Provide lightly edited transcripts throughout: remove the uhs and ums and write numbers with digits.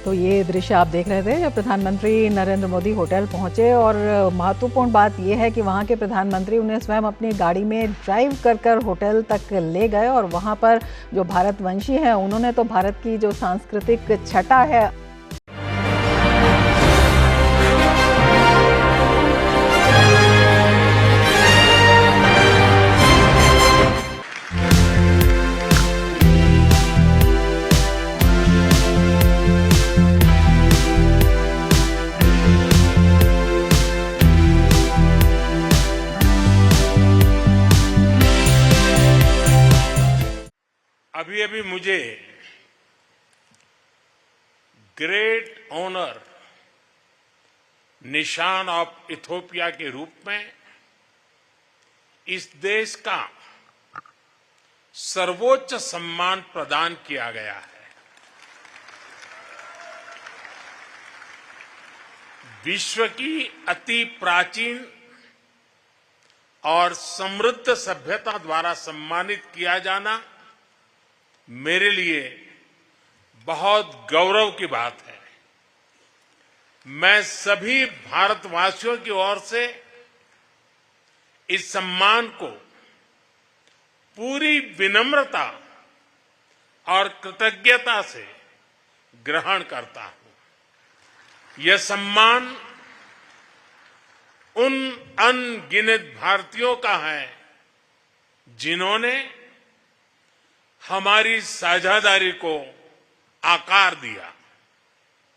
तो ये दृश्य आप देख रहे थे जब प्रधानमंत्री नरेंद्र मोदी होटल पहुंचे और महत्वपूर्ण बात यह है कि वहां के प्रधानमंत्री उन्हें स्वयं अपनी गाड़ी में ड्राइव कर होटल तक ले गए और वहां पर जो भारतवंशी हैं उन्होंने तो भारत की जो सांस्कृतिक छटा है अभी अभी मुझे ग्रेट ऑनर निशान ऑफ इथियोपिया के रूप में इस देश का सर्वोच्च सम्मान प्रदान किया गया है। विश्व की अति प्राचीन और समृद्ध सभ्यता द्वारा सम्मानित किया जाना मेरे लिए बहुत गौरव की बात है। मैं सभी भारतवासियों की ओर से इस सम्मान को पूरी विनम्रता और कृतज्ञता से ग्रहण करता हूं। यह सम्मान उन अनगिनत भारतीयों का है जिन्होंने हमारी साझेदारी को आकार दिया।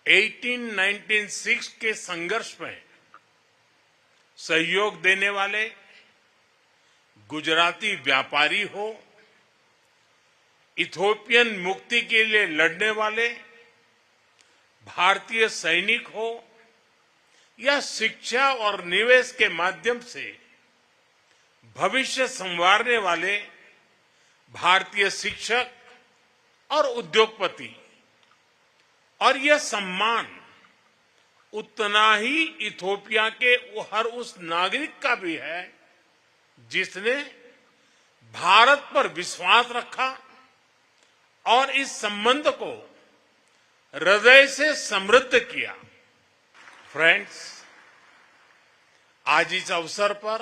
1896 के संघर्ष में सहयोग देने वाले गुजराती व्यापारी हो, इथियोपियन मुक्ति के लिए लड़ने वाले भारतीय सैनिक हो या शिक्षा और निवेश के माध्यम से भविष्य संवारने वाले भारतीय शिक्षक और उद्योगपति, और यह सम्मान उतना ही इथियोपिया के हर उस नागरिक का भी है जिसने भारत पर विश्वास रखा और इस संबंध को हृदय से समृद्ध किया। फ्रेंड्स, आज इस अवसर पर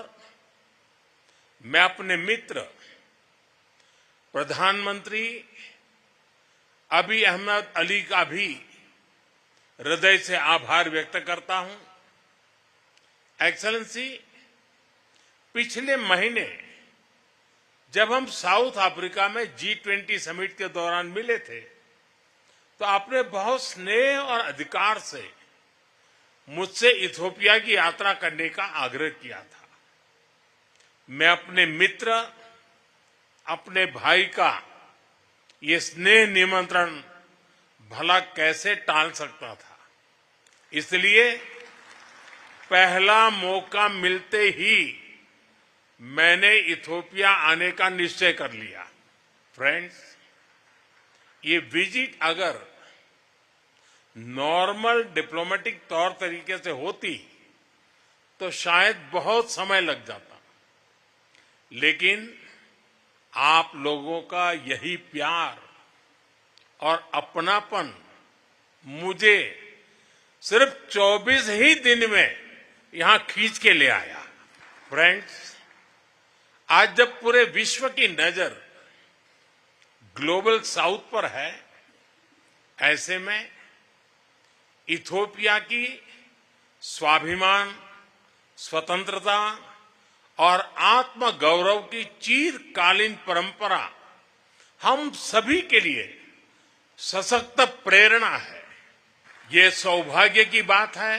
मैं अपने मित्र प्रधानमंत्री अबी अहमद अली का भी हृदय से आभार व्यक्त करता हूं। एक्सेलेंसी, पिछले महीने जब हम साउथ अफ्रीका में G20 समिट के दौरान मिले थे तो आपने बहुत स्नेह और अधिकार से मुझसे इथियोपिया की यात्रा करने का आग्रह किया था। मैं अपने मित्र, अपने भाई का ये स्नेह निमंत्रण भला कैसे टाल सकता था। इसलिए पहला मौका मिलते ही मैंने इथियोपिया आने का निश्चय कर लिया। फ्रेंड्स, ये विजिट अगर नॉर्मल डिप्लोमेटिक तौर तरीके से होती तो शायद बहुत समय लग जाता, लेकिन आप लोगों का यही प्यार और अपनापन मुझे सिर्फ 24 ही दिन में यहां खींच के ले आया। फ्रेंड्स, आज जब पूरे विश्व की नजर ग्लोबल साउथ पर है, ऐसे में इथियोपिया की स्वाभिमान, स्वतंत्रता और आत्म गौरव की चिरकालीन परंपरा हम सभी के लिए सशक्त प्रेरणा है। ये सौभाग्य की बात है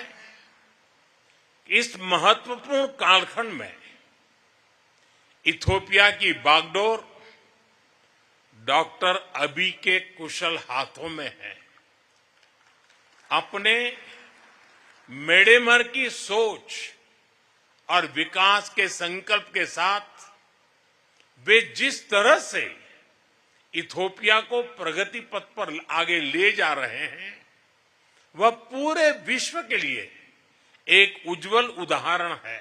कि इस महत्वपूर्ण कालखंड में इथियोपिया की बागडोर डॉक्टर अबी के कुशल हाथों में है। अपने मेडेमर की सोच और विकास के संकल्प के साथ वे जिस तरह से इथियोपिया को प्रगति पथ पर आगे ले जा रहे हैं, वह पूरे विश्व के लिए एक उज्जवल उदाहरण है।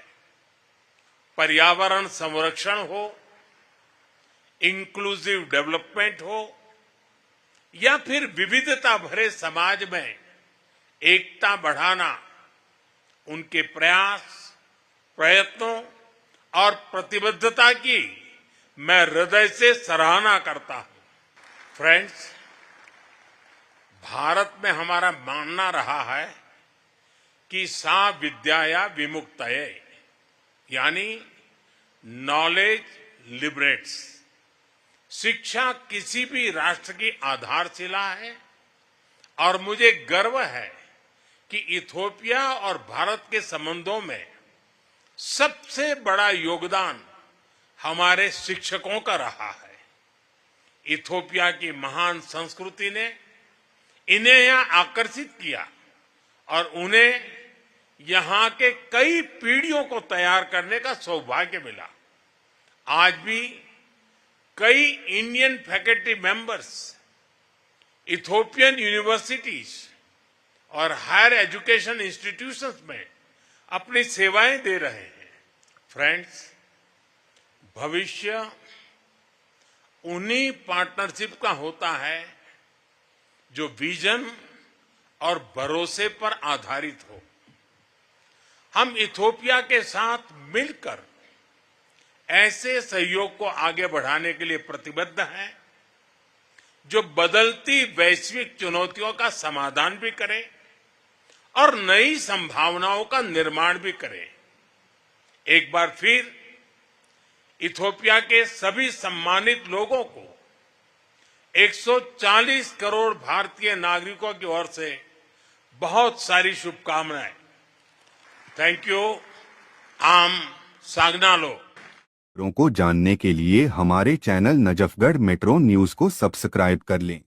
पर्यावरण संरक्षण हो, इंक्लूसिव डेवलपमेंट हो या फिर विविधता भरे समाज में एकता बढ़ाना उनके प्रयास, प्रयत्नों और प्रतिबद्धता की मैं हृदय से सराहना करता हूं। फ्रेंड्स, भारत में हमारा मानना रहा है कि सा विद्याया विमुक्तये, यानी नॉलेज लिबरेट्स। शिक्षा किसी भी राष्ट्र की आधारशिला है और मुझे गर्व है कि इथियोपिया और भारत के संबंधों में सबसे बड़ा योगदान हमारे शिक्षकों का रहा है। इथियोपिया की महान संस्कृति ने इन्हें यहां आकर्षित किया और उन्हें यहां के कई पीढ़ियों को तैयार करने का सौभाग्य मिला। आज भी कई Indian faculty members Ethiopian universities और हायर एजुकेशन इंस्टीट्यूशंस में अपनी सेवाएं दे रहे हैं। फ्रेंड्स, भविष्य उन्हीं पार्टनरशिप का होता है जो विजन और भरोसे पर आधारित हो। हम इथियोपिया के साथ मिलकर ऐसे सहयोग को आगे बढ़ाने के लिए प्रतिबद्ध हैं जो बदलती वैश्विक चुनौतियों का समाधान भी करे और नई संभावनाओं का निर्माण भी करे। एक बार फिर इथियोपिया के सभी सम्मानित लोगों को 140 करोड़ भारतीय नागरिकों की ओर से बहुत सारी शुभकामनाएं। Thank you. आम सागनालो। को जानने के लिए हमारे चैनल नजफगढ़ मेट्रो न्यूज को सब्सक्राइब कर लें।